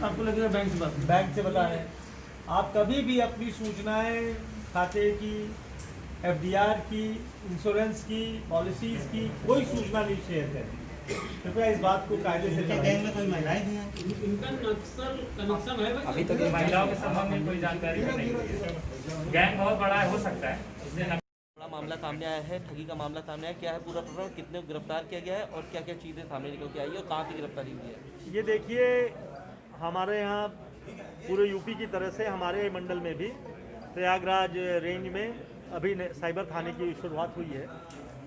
आपको लगेगा बैंक से बता है। आप कभी भी अपनी सूचनाएं खाते की, एफडीआर की, इंश्योरेंस की, पॉलिसीज की कोई सूचना नहीं शेयर करें। कृपया इस बात को कायदे से गैंग में कोई महिलाएं भी हैं? इनका नक्सल कनेक्शन है। अभी तक महिलाओं के संबंध में कोई जानकारी नहीं है। गैंग बहुत बड़ा हो सकता है, इसलिए बड़ा मामला सामने आया है, ठगी का मामला सामने आया। क्या है पूरा प्रकरण, कितने को गिरफ्तार किया गया है और क्या क्या चीज़ें सामने निकल के आई है और कहाँ से गिरफ्तारी हुई है? ये देखिए, हमारे यहाँ पूरे यूपी की तरह से हमारे मंडल में भी प्रयागराज रेंज में अभी साइबर थाने की शुरुआत हुई है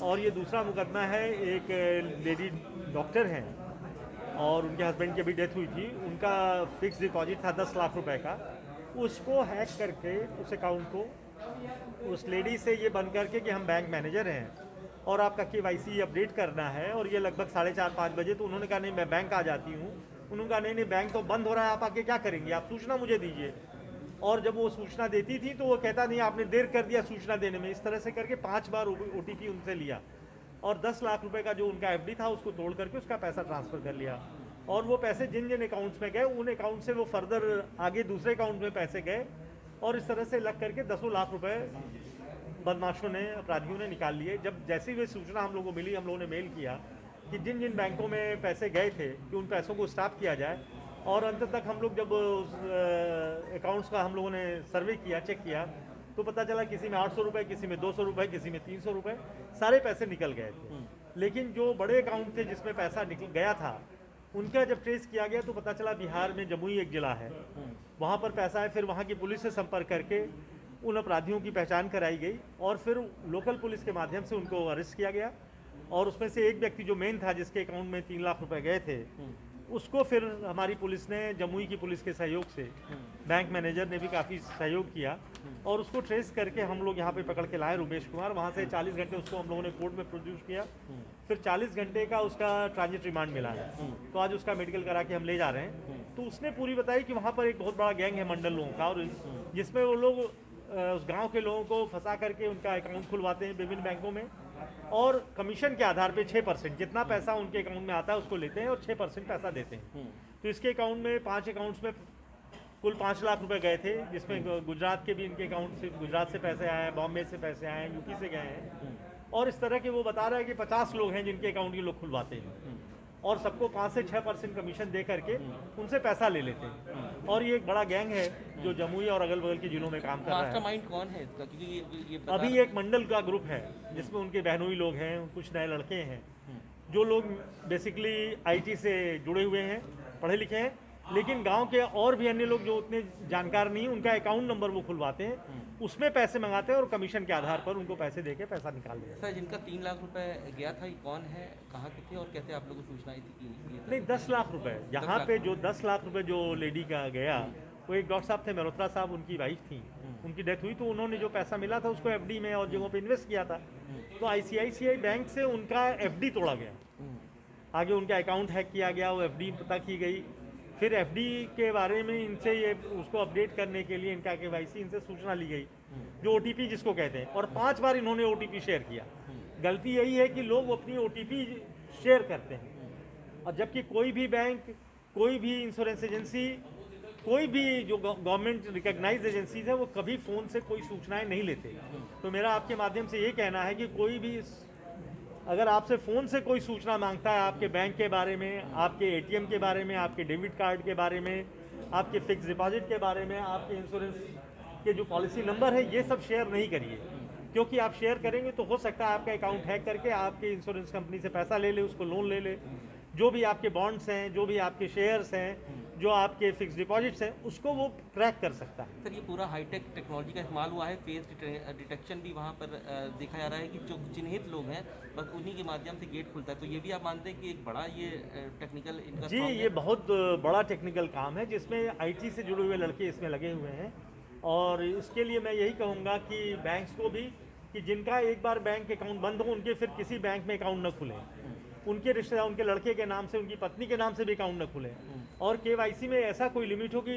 और ये दूसरा मुकदमा है। एक लेडी डॉक्टर हैं और उनके हस्बैंड की अभी डेथ हुई थी। उनका फिक्स डिपॉजिट था 10 लाख रुपए का। उसको हैक करके उस अकाउंट को उस लेडी से ये बन करके कि हम बैंक मैनेजर हैं और आपका KYC अपडेट करना है, और ये लगभग 4:30-5 बजे। तो उन्होंने कहा नहीं, मैं बैंक आ जाती हूँ। उन्होंने कहा नहीं, बैंक तो बंद हो रहा है, आप आके क्या करेंगे, आप सूचना मुझे दीजिए। और जब वो सूचना देती थी तो वो कहता नहीं, आपने देर कर दिया सूचना देने में। इस तरह से करके 5 बार OTP उनसे लिया और 10 लाख रुपए का जो उनका FD था उसको तोड़ करके उसका पैसा ट्रांसफ़र कर लिया। और वो पैसे जिन जिन अकाउंट्स में गए, उन अकाउंट से वो फर्दर आगे दूसरे अकाउंट में पैसे गए और इस तरह से लग करके 10 लाख रुपए बदमाशों ने, अपराधियों ने निकाल लिए। जब जैसी भी सूचना हम लोगों को मिली, हम लोगों ने मेल किया कि जिन जिन बैंकों में पैसे गए थे कि उन पैसों को स्टॉप किया जाए। और अंत तक हम लोग जब उस अकाउंट्स का हम लोगों ने सर्वे किया, चेक किया, तो पता चला किसी में 800 रुपये, किसी में 200 रुपये, किसी में 300 रुपये, सारे पैसे निकल गए थे। लेकिन जो बड़े अकाउंट थे जिसमें पैसा निकल गया था, उनका जब ट्रेस किया गया तो पता चला बिहार में जमुई एक जिला है, वहाँ पर पैसा है। फिर वहाँ की पुलिस से संपर्क करके उन अपराधियों की पहचान कराई गई और फिर लोकल पुलिस के माध्यम से उनको अरेस्ट किया गया। और उसमें से एक व्यक्ति जो मेन था, जिसके अकाउंट में 3 लाख रुपए गए थे, उसको फिर हमारी पुलिस ने, जमुई की पुलिस के सहयोग से, बैंक मैनेजर ने भी काफ़ी सहयोग किया और उसको ट्रेस करके हम लोग यहाँ पे पकड़ के लाए, रुमेश कुमार। वहाँ से 40 घंटे उसको हम लोगों ने कोर्ट में प्रोड्यूस किया। फिर 40 घंटे का उसका ट्रांजिट रिमांड मिला है। तो आज उसका मेडिकल करा के हम ले जा रहे हैं। तो उसने पूरी बताई कि वहाँ पर एक बहुत बड़ा गैंग है मंडल लोगों का, और जिसमें वो लोग उस गांव के लोगों को फंसा करके उनका अकाउंट खुलवाते हैं विभिन्न बैंकों में, और कमीशन के आधार पे 6%, जितना पैसा उनके अकाउंट में आता है उसको लेते हैं और 6% पैसा देते हैं। तो इसके अकाउंट में 5 अकाउंट्स में कुल 5 लाख रुपए गए थे, जिसमें गुजरात के भी इनके अकाउंट से, गुजरात से पैसे आए हैं, बॉम्बे से पैसे आए हैं, यूपी से गए हैं। और इस तरह के वो बता रहा है कि 50 लोग हैं जिनके अकाउंट ये लोग खुलवाते हैं और सबको 5 से 6% कमीशन दे करके उनसे पैसा ले लेते हैं। और ये एक बड़ा गैंग है जो जमुई और अगल बगल के जिलों में काम कर रहा है। मास्टरमाइंड कौन है इसका? क्योंकि ये अभी एक मंडल का ग्रुप है जिसमें उनके बहनोई लोग हैं, कुछ नए लड़के हैं जो लोग बेसिकली IT से जुड़े हुए हैं, पढ़े लिखे हैं, लेकिन गांव के और भी अन्य लोग जो उतने जानकार नहीं, उनका अकाउंट नंबर वो खुलवाते हैं, उसमें पैसे मंगाते हैं और कमीशन के आधार पर उनको पैसे देके पैसा निकाल लेते हैं। सर, जिनका 3 लाख रुपए गया था, ये कौन है, कहाँ के थे और कैसे आप लोगों को सूचना आई थी कि नहीं, 10 लाख रुपए यहाँ पे, जो 10 लाख रुपए जो लेडी का गया, वो एक डॉक्टर साहब थे, मल्होत्रा साहब, उनकी वाइफ थी। उनकी डेथ हुई तो उन्होंने जो पैसा मिला था उसको FD में और जगहों पे इन्वेस्ट किया था। तो ICICI बैंक से उनका FD तोड़ा गया, आगे उनका अकाउंट हैक किया गया, वो FD पता की गई। फिर FD के बारे में इनसे ये उसको अपडेट करने के लिए इनका KYC, इनसे सूचना ली गई, जो OTP जिसको कहते हैं, और 5 बार इन्होंने OTP शेयर किया। गलती यही है कि लोग अपनी OTP शेयर करते हैं, और जबकि कोई भी बैंक, कोई भी इंश्योरेंस एजेंसी, कोई भी जो गवर्नमेंट रिकॉग्नाइज्ड एजेंसीज है, वो कभी फ़ोन से कोई सूचनाएं नहीं लेते। तो मेरा आपके माध्यम से ये कहना है कि कोई भी अगर आपसे फ़ोन से कोई सूचना मांगता है आपके बैंक के बारे में, आपके ATM के बारे में, आपके डेबिट कार्ड के बारे में, आपके फिक्स डिपॉजिट के बारे में, आपके इंश्योरेंस के जो पॉलिसी नंबर है, ये सब शेयर नहीं करिए। क्योंकि आप शेयर करेंगे तो हो सकता है आपका अकाउंट हैक करके आपके इंश्योरेंस कंपनी से पैसा ले ले, उसको लोन ले ले, जो भी आपके बॉन्ड्स हैं, जो भी आपके शेयर्स हैं, जो आपके फिक्स डिपॉजिट्स हैं, उसको वो क्रैक कर सकता है। सर, ये पूरा हाईटेक टेक्नोलॉजी का इस्तेमाल हुआ है, फेस डिटेक्शन भी वहाँ पर देखा जा रहा है कि जो चिन्हित लोग हैं बस उन्हीं के माध्यम से गेट खुलता है। तो ये भी आप मानते हैं कि एक बड़ा ये टेक्निकल इनका? जी, ये बहुत बड़ा टेक्निकल काम है जिसमें IT से जुड़े हुए लड़के इसमें लगे हुए हैं। और इसके लिए मैं यही कहूँगा कि बैंक्स को भी, कि जिनका एक बार बैंक अकाउंट बंद हो, उनके फिर किसी बैंक में अकाउंट न खुले, उनके रिश्तेदार, उनके लड़के के नाम से, उनकी पत्नी के नाम से भी अकाउंट न खुले। और KYC में ऐसा कोई लिमिट हो कि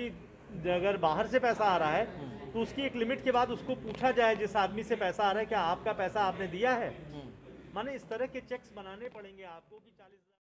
अगर बाहर से पैसा आ रहा है तो उसकी एक लिमिट के बाद उसको पूछा जाए, जिस आदमी से पैसा आ रहा है, क्या आपका पैसा आपने दिया है। माने इस तरह के चेक्स बनाने पड़ेंगे आपको कि 40